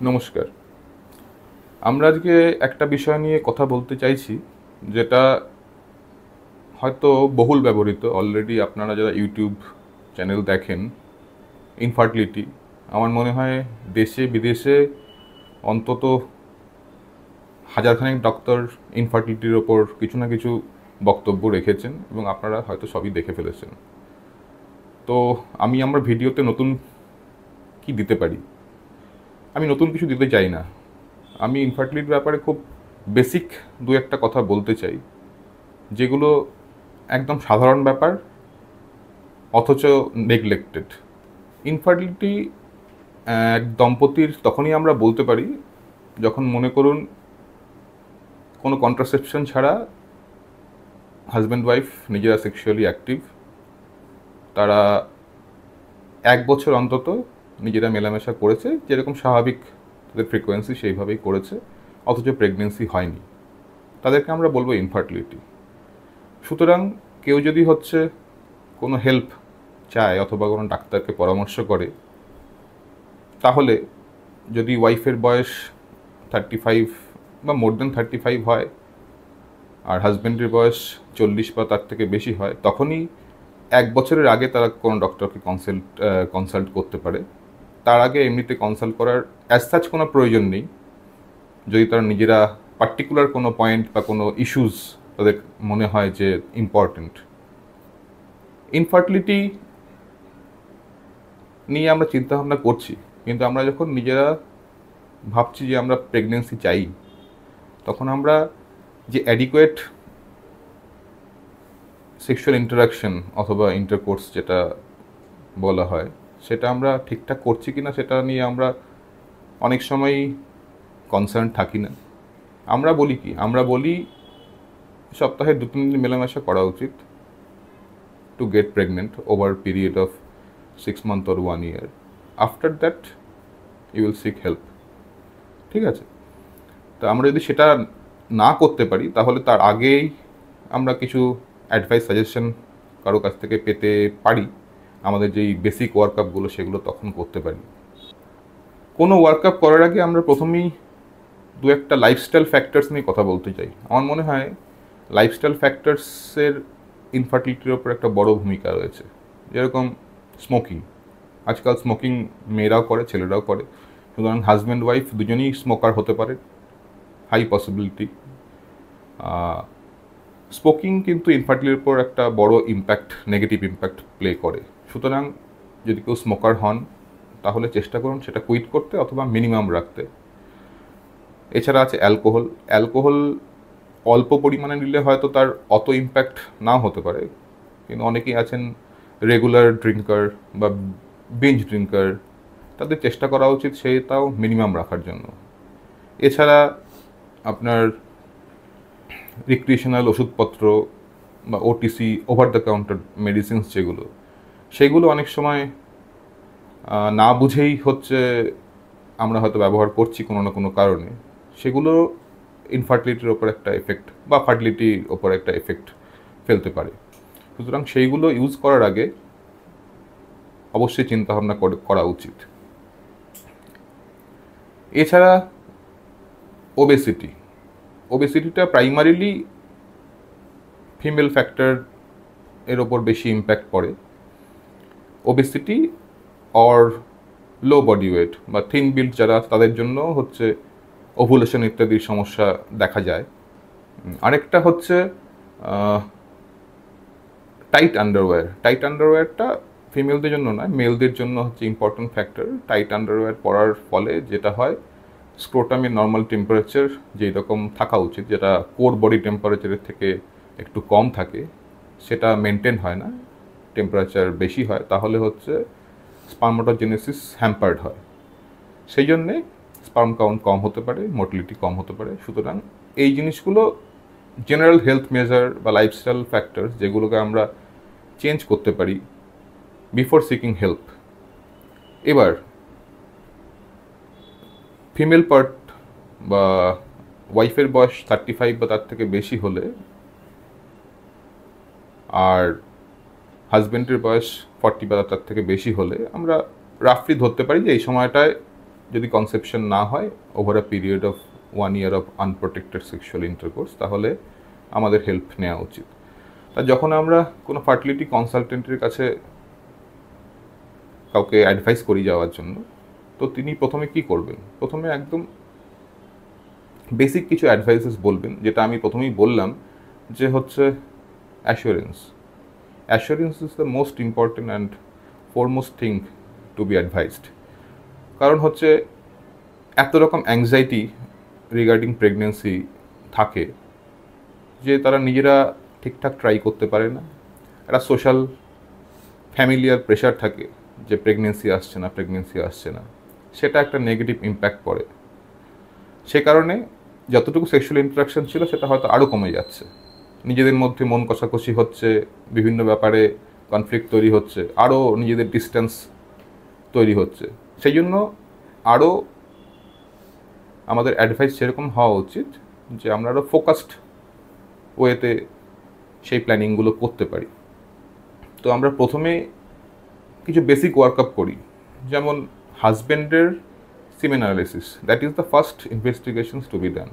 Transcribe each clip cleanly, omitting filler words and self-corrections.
নমস্কার। আমরা আজকে একটা বিষয় নিয়ে কথা বলতে চাইছি, যেটা হয়তো বহুল ব্যবহৃত। অলরেডি আপনারা যারা ইউটিউব চ্যানেল দেখেন, ইনফার্টিলিটি, আমার মনে হয় দেশে বিদেশে অন্তত হাজারখানেক ডক্টর ইনফার্টিলিটির ওপর কিছু না কিছু বক্তব্য রেখেছেন এবং আপনারা হয়তো সবই দেখে ফেলেছেন। তো আমি আমার ভিডিওতে নতুন কি দিতে পারি? আমি নতুন কিছু দিতে চাই না। আমি ইনফার্টিলিটির ব্যাপারে খুব বেসিক দু একটা কথা বলতে চাই, যেগুলো একদম সাধারণ ব্যাপার অথচ নেগলেক্টেড। ইনফার্টিলিটি এক দম্পতির তখনই আমরা বলতে পারি যখন মনে করুন কোনো কন্ট্রাসেপশন ছাড়া হাজব্যান্ড ওয়াইফ নিজেরা সেক্সুয়ালি অ্যাক্টিভ, তারা 1 বছর অন্তত নিজেরা মেলামেশা করেছে, যেরকম স্বাভাবিক তাদের ফ্রিকোয়েন্সি সেইভাবেই করেছে, অথচ প্রেগনেন্সি হয়নি, তাদেরকে আমরা বলবো ইনফার্টিলিটি। সুতরাং কেউ যদি কোনো হেল্প চায় অথবা কোনো ডাক্তারকে পরামর্শ করে, তাহলে যদি ওয়াইফের বয়স 35 বা মোর দেন 35 হয় আর হাজব্যান্ডের বয়স 40 বা তার থেকে বেশি হয়, তখনই 1 বছরের আগে তারা কোনো ডক্টরকে কনসাল্ট করতে পারে। তার আগে এমনিতে কনসাল্ট করার অ্যাজ সাচ কোনো প্রয়োজন নেই, যদি তারা নিজেরা পার্টিকুলার কোনো পয়েন্ট বা কোনো ইস্যুস তাদের মনে হয় যে ইম্পর্ট্যান্ট। ইনফার্টিলিটি নিয়ে আমরা চিন্তাভাবনা করছি, কিন্তু আমরা যখন নিজেরা ভাবছি যে আমরা প্রেগনেন্সি চাই, তখন আমরা যে অ্যাডিকুয়েট সেক্সুয়াল ইন্টারাকশন অথবা ইন্টারকোর্স যেটা বলা হয়, সেটা আমরা ঠিকঠাক করছি কিনা সেটা নিয়ে আমরা অনেক সময়ই কনসার্ন থাকি না। আমরা বলি কি? আমরা বলি সপ্তাহে 2-3 দিন মেলামেশা করা উচিত to get pregnant over period of 6 months or 1 year. After that you will seek help. ঠিক আছে? তো আমরা যদি সেটা না করতে পারি, তাহলে তার আগেই আমরা কিছু অ্যাডভাইস সাজেশন কারো কাছ থেকে পেতে পারি। আমাদের যেই বেসিক ওয়ার্কআপগুলো সেগুলো তখন করতে পারি। কোনো ওয়ার্কআপ করার আগে আমরা প্রথমেই দু একটা লাইফস্টাইল ফ্যাক্টরস নিয়ে কথা বলতে চাই। আমার মনে হয় লাইফস্টাইল ফ্যাক্টরসের ইনফার্টিলিটির ওপর একটা বড় ভূমিকা রয়েছে। যেরকম স্মোকিং। আজকাল স্মোকিং মেয়েরাও করে, ছেলেরাও করে। সুতরাং হাজব্যান্ড ওয়াইফ দুজনেই স্মোকার হতে পারে, হাই পসিবিলিটি। স্মোকিং কিন্তু ইনফার্টিলিটির উপর একটা বড় ইম্প্যাক্ট, নেগেটিভ ইম্প্যাক্ট প্লে করে। সুতরাং যদি কেউ স্মোকার হন, তাহলে চেষ্টা করুন সেটা কুইট করতে অথবা মিনিমাম রাখতে। এছাড়া আছে অ্যালকোহল। অ্যালকোহল অল্প পরিমাণে নিলে হয়তো তার অত ইম্প্যাক্ট নাও হতে পারে, কিন্তু অনেকেই আছেন রেগুলার ড্রিঙ্কার বা বিঞ্জ ড্রিঙ্কার, তাদের চেষ্টা করা উচিত সেটাও মিনিমাম রাখার জন্য। এছাড়া আপনার রিক্রিয়েশনাল ওষুধপত্র বা OTC, over the counter medicines যেগুলো, সেগুলো অনেক সময় না বুঝেই আমরা হয়তো ব্যবহার করছি কোনো না কোনো কারণে, সেগুলো ইনফার্টিলিটির ওপর একটা এফেক্ট বা ফার্টিলিটির ওপর একটা এফেক্ট ফেলতে পারে। সুতরাং সেইগুলো ইউজ করার আগে অবশ্যই চিন্তাভাবনা করা উচিত। এছাড়া ওবেসিটিটা প্রাইমারিলি ফিমেল ফ্যাক্টর এর ওপর বেশি ইম্প্যাক্ট পড়ে। Obesity or low body weight বা থিন বিল্ড যারা, তাদের জন্য ওভুলেশন ইত্যাদির সমস্যা দেখা যায়। আরেকটা টাইট আন্ডারওয়্যারটা ফিমেলদের জন্য নয়, মেলদের জন্য ইম্পর্টেন্ট ফ্যাক্টর। টাইট আন্ডারওয়্যার পরার ফলে যেটা হয়, স্ক্রোটামের নর্মাল টেম্পারেচার যেই রকম থাকা উচিত, যেটা কোর বডি টেম্পারেচারের থেকে একটু কম থাকে, সেটা মেনটেন হয় না, টেম্পারেচার বেশি হয়, তাহলে স্পার্মাটোজেনেসিস হ্যাম্পার্ড হয়। সেই জন্যে স্পার্ম কাউন্ট কম হতে পারে, মোটিলিটি কম হতে পারে। সুতরাং এই জিনিসগুলো জেনারেল হেলথ মেজার বা লাইফস্টাইল ফ্যাক্টর, যেগুলোকে আমরা চেঞ্জ করতে পারি বিফোর সিকিং হেল্প। এবার ফিমেল পার্ট বা ওয়াইফের বয়স 35 বা তার থেকে বেশি হলে, আর হাজব্যান্ডের বয়স 40 বা তার থেকে বেশি হলে, আমরা রাফলি ধরতে পারি যে এই সময়টায় যদি কনসেপশন না হয় over a period of 1 year of unprotected sexual intercourse, তাহলে আমাদের হেল্প নেওয়া উচিত। তা যখন আমরা কোনো ফার্টিলিটি কনসালটেন্টের কাছে কাউকে অ্যাডভাইস করি যাওয়ার জন্য, তো তিনি প্রথমে কি করবেন, প্রথমে একদম বেসিক কিছু অ্যাডভাইসেস বলবেন, যেটা আমি প্রথমেই বললাম যে হচ্ছে assurance. Assurance is the most important and foremost thing to be advised. কারণ হচ্ছে এত রকম অ্যাংজাইটি রিগার্ডিং প্রেগনেন্সি থাকে যে তারা নিজেরা ঠিকঠাক ট্রাই করতে পারে না। একটা সোশ্যাল ফ্যামিলিয়ার প্রেশার থাকে যে প্রেগনেন্সি আসছে না, সেটা একটা নেগেটিভ ইম্প্যাক্ট পড়ে। সে কারণে যতটুকু সেক্সুয়াল ইন্টারাকশন ছিল সেটা হয়তো আরও কমে যাচ্ছে, নিজেদের মধ্যে মন কষাকষি হচ্ছে, বিভিন্ন ব্যাপারে কনফ্লিক্ট তৈরি হচ্ছে, আরও নিজেদের ডিস্টেন্স তৈরি হচ্ছে। সেই জন্য আরও আমাদের অ্যাডভাইস সেরকম হওয়া উচিত যে আমরা আরও ফোকাসড ওয়েতে সেই প্ল্যানিংগুলো করতে পারি। তো আমরা প্রথমে কিছু বেসিক ওয়ার্কআপ করি, যেমন হাজব্যান্ডের semen analysis, that is the first investigations to be done.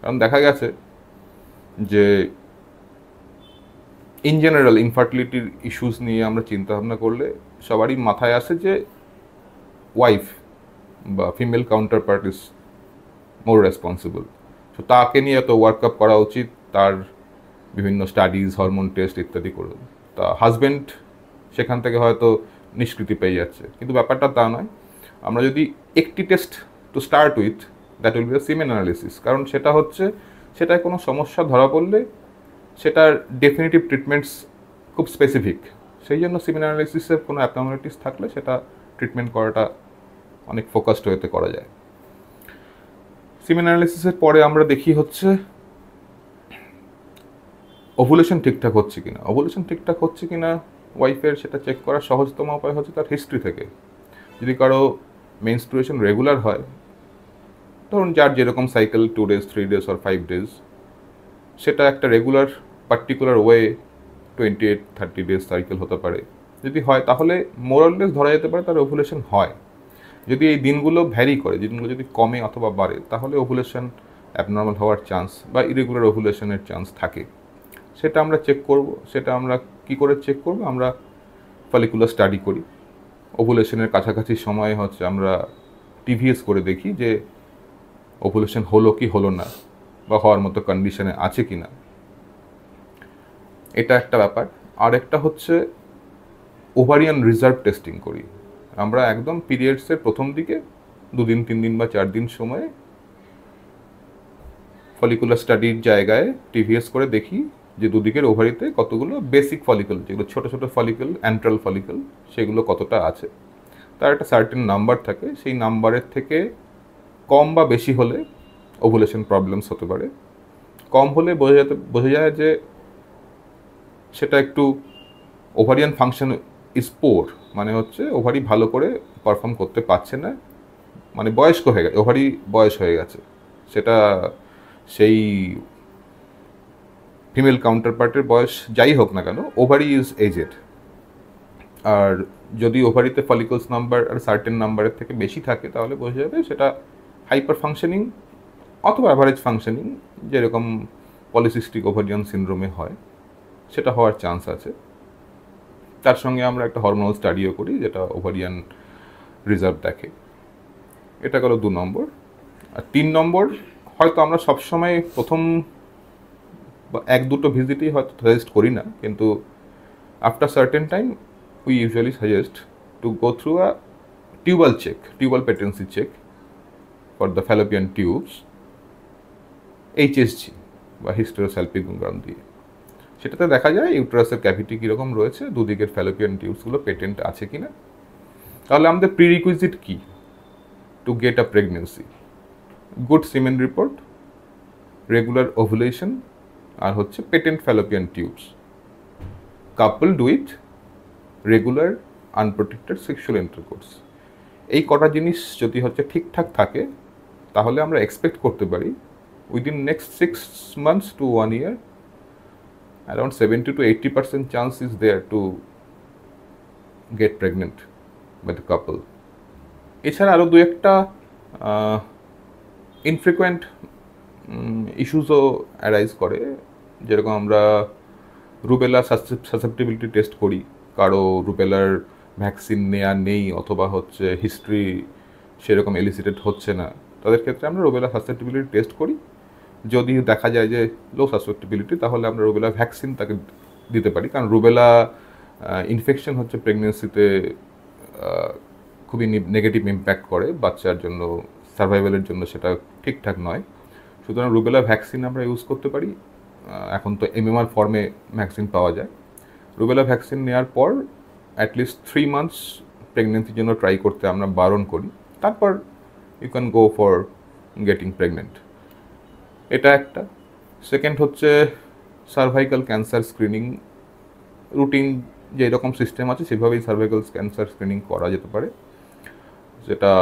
কারণ দেখা গেছে যে ইন জেনারেল ইনফার্টিলিটির ইস্যুস নিয়ে আমরা চিন্তা ভাবনা করলে সবারই মাথায় আসে যে ওয়াইফ বা female counter part is more responsible. তো তাকে নিয়ে এত ওয়ার্কআপ করা উচিত, তার বিভিন্ন স্টাডিজ, হরমোন টেস্ট ইত্যাদি করুন। তা হাজব্যান্ড সেখান থেকে হয়তো নিষ্কৃতি পেয়ে যাচ্ছে, কিন্তু ব্যাপারটা তা নয়। আমরা যদি একটি test to start with, that will be the সিমেন analysis. কারণ সেটা হচ্ছে, সেটায় কোনো সমস্যা ধরা পড়লে সেটার ডেফিনিটিভ ট্রিটমেন্টস খুব স্পেসিফিক। সেই জন্য সিমেন অ্যানালিসিসের কোনো অ্যাবনর্মালিটিস থাকলে সেটা ট্রিটমেন্ট করাটা অনেক ফোকাসড হতে করা যায়। সিমেন অ্যানালিসিসের পরে আমরা দেখি হচ্ছে ওভুলেশন ঠিকঠাক হচ্ছে কিনা। ওভুলেশন ঠিকঠাক হচ্ছে কিনা ওয়াইফের, সেটা চেক করার সহজতম উপায় হচ্ছে তার হিস্ট্রি থেকে। যদি কারো মেনস্ট্রুয়েশন রেগুলার হয়, ধরুন যার যেরকম cycle 2 days 3 days or 5 days, সেটা একটা regular particular way 28-30 days cycle হতে পারে। যদি হয় তাহলে মোরাললেস ধরা যেতে পারে তার ওভুলেশন হয়। যদি এই দিনগুলো ভ্যারি করে, দিনগুলো যদি কমে অথবা বাড়ে, তাহলে ওভুলেশন অ্যাবনর্মাল হওয়ার চান্স বা ইরেগুলার ওভুলেশনের চান্স থাকে। সেটা আমরা চেক করব। সেটা আমরা কি করে চেক করব? আমরা ফলিকুলার স্টাডি করি। ওভুলেশনের কাছাকাছি সময়ে হচ্ছে আমরা টিভিএস করে দেখি যে ওভুলেশন হলো কি হলো না, বা হওয়ার মতো কন্ডিশনে আছে কি না। এটা একটা ব্যাপার। আর একটা হচ্ছে ওভারিয়ান রিজার্ভ টেস্টিং করি। আমরা একদম পিরিয়ডসের প্রথম দিকে 2 দিন 3 দিন বা 4 দিন সময়ে ফলিকুলার স্টাডির জায়গায় টিভিএস করে দেখি যে দুদিকের ওভারিতে কতগুলো বেসিক ফলিকল, যেগুলো ছোটো ছোটো ফলিকল, অ্যান্ট্রাল ফলিকল, সেগুলো কতটা আছে। তার একটা সার্টেন নাম্বার থাকে, সেই নাম্বারের থেকে কম বা বেশি হলে ওভুলেশন প্রবলেমস হতে পারে। কম হলে বোঝা যায় যে সেটা একটু ওভারিয়ান ফাংশন ইজ পোর, মানে হচ্ছে ওভারি ভালো করে পারফর্ম করতে পারছে না, মানে বয়স্ক হয়ে গেছে, ওভারি বয়স হয়ে গেছে। সেটা সেই ফিমেল কাউন্টার পার্টের বয়স যাই হোক না কেন, ওভারি ইজ এজেড। আর যদি ওভারিতে ফলিকলস নাম্বার আর সার্টেন নাম্বারের থেকে বেশি থাকে, তাহলে বোঝা যাবে সেটা হাইপার ফাংশনিং অথবা অ্যাভারেজ ফাংশনিং, যেরকম পলিসিস্টিক ওভারিয়ান সিনড্রোমে হয়, সেটা হওয়ার চান্স আছে। তার সঙ্গে আমরা একটা হরমোনাল স্টাডিও করি, যেটা ওভারিয়ান রিজার্ভ দেখে। এটা গেল 2 নম্বর। আর 3 নম্বর, হয়তো আমরা সবসময় প্রথম 1-2 ভিজিটেই হয়তো সাজেস্ট করি না, কিন্তু after certain time we usually suggest to go through a tubal check, tubal patency check for the fallopian tubes, HSG বা হিস্টেরোস্যালপিঙ্গোগ্রাম দিয়ে। সেটাতে দেখা যায় ইউটেরাসের ক্যাভিটি কীরকম রয়েছে, দুদিকের ফ্যালোপিয়ান টিউবসগুলো পেটেন্ট আছে কিনা। তাহলে আমাদের প্রিরিকুইজিট কি to get a pregnancy? Good semen report, regular ovulation, আর হচ্ছে patent fallopian tubes, coupled with regular unprotected sexual intercourse. এই কটা জিনিস যদি হচ্ছে ঠিকঠাক থাকে, তাহলে আমরা এক্সপেক্ট করতে পারি within next 6 months to 1 year, around 70 to 80% chance is there to get pregnant by the couple. এছাড়া আরও দু একটা ইনফ্রিকুয়েন্ট ইস্যুসও অ্যারাইজ করে, যেরকম আমরা রুবেলা সাসেপ্টিবিলিটি টেস্ট করি, কারো রুবেলার ভ্যাকসিন নেওয়া নেই অথবা হচ্ছে হিস্ট্রি সেরকম এলিসিটেড হচ্ছে না, তাদের ক্ষেত্রে আমরা রুবেলা সাসেপ্টিবিলিটি টেস্ট করি। যদি দেখা যায় যে লো সাসেপ্টিবিলিটি, তাহলে আমরা রুবেলা ভ্যাকসিন তাকে দিতে পারি, কারণ রুবেলা ইনফেকশন হচ্ছে প্রেগনেন্সিতে খুবই নেগেটিভ ইম্প্যাক্ট করে বাচ্চার জন্য, সার্ভাইভালের জন্য সেটা ঠিকঠাক নয়। সুতরাং রুবেলা ভ্যাকসিন আমরা ইউজ করতে পারি। এখন তো এমএমআর ফর্মে ভ্যাকসিন পাওয়া যায়। রুবেলা ভ্যাকসিন নেওয়ার পর অ্যাটলিস্ট 3 মান্থস প্রেগনেন্সির জন্য ট্রাই করতে আমরা বারণ করি, তারপর you can go for getting pregnant. এটা একটা। সেকেন্ড হচ্ছে সার্ভাইকাল ক্যান্সার স্ক্রিনিং। রুটিন যে রকম সিস্টেম আছে সেভাবেই সার্ভাইকাল ক্যান্সার স্ক্রিনিং করা যেতে পারে, যেটা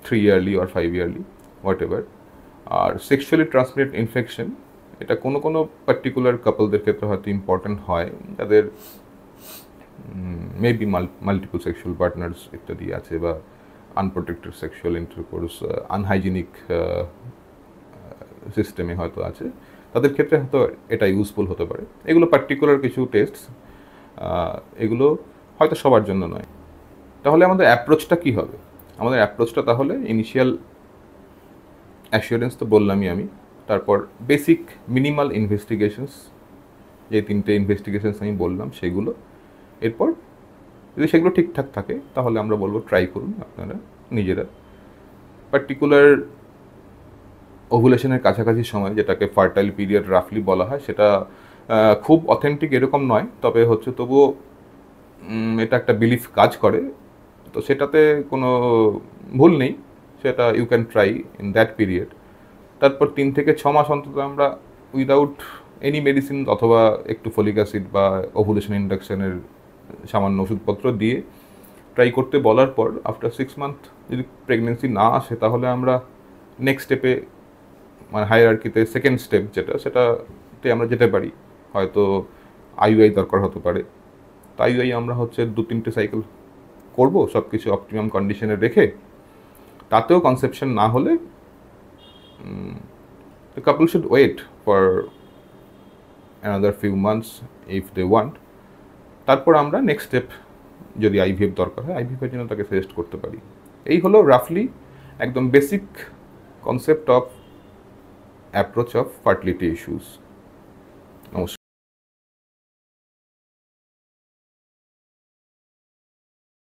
3 ইয়ারলি আর 5 ইয়ারলি হোয়াট এভার। আর সেক্সুয়ালি ট্রান্সমিটেড ইনফেকশন, এটা কোনো কোনো পার্টিকুলার কাপলদের ক্ষেত্রে হয়তো ইম্পর্ট্যান্ট হয়, যাদের মেবি মাল্টিপল সেক্সুয়াল পার্টনার্স ইত্যাদি আছে, বা আনপ্রোটেক্টেড সেক্সুয়াল ইন্টারকোর্স, আনহাইজিনিক সিস্টেমে হয়তো আছে, তাদের ক্ষেত্রে হয়তো এটা ইউজফুল হতে পারে। এগুলো পার্টিকুলার কিছু টেস্ট, এগুলো হয়তো সবার জন্য নয়। তাহলে আমাদের অ্যাপ্রোচটা কী হবে? আমাদের অ্যাপ্রোচটা তাহলে ইনিশিয়াল অ্যাসিওরেন্স তো বললামই আমি, তারপর বেসিক মিনিমাল ইনভেস্টিগেশনস, যে 3টে ইনভেস্টিগেশনস আমি বললাম সেগুলো। এরপর যদি সেগুলো ঠিকঠাক থাকে তাহলে আমরা বলবো ট্রাই করুন আপনারা নিজেরা। পার্টিকুলার ওভুলেশনের কাছাকাছি সময়, যেটাকে ফার্টাইল পিরিয়ড রাফলি বলা হয়, সেটা খুব অথেন্টিক এরকম নয়, তবে হচ্ছে তবুও এটা একটা বিলিফ কাজ করে, তো সেটাতে কোনো ভুল নেই, সেটা you can try in that period. তারপর 3 থেকে 6 মাস অন্তত আমরা উইদাউট এনি মেডিসিন অথবা একটু ফলিক অ্যাসিড বা ওভুলেশন ইন্ডাকশনের সামান্য ওষুধপত্র দিয়ে ট্রাই করতে বলার পর আফটার 6 মান্থ যদি প্রেগনেন্সি না আসে, তাহলে আমরা নেক্সট স্টেপে, মানে হায়ারার্কিতে সেকেন্ড স্টেপ সেটাতে আমরা যেতে পারি। হয়তো আইইউআই দরকার হতে পারে, তো আইইউআই আমরা হচ্ছে 2-3টে সাইকেল করব সব কিছু অপটিমাম কন্ডিশনে রেখে। তাতেও কনসেপশন না হলে the couple should wait for another few months if they want. তারপর আমরা নেক্সট স্টেপ, যদি আইভিএফ দরকার হয় আইভিএফের জন্য তাকে সাজেস্ট করতে পারি। এই হলো রাফলি একদম basic concept of approach of fertility issues. নমস্কার।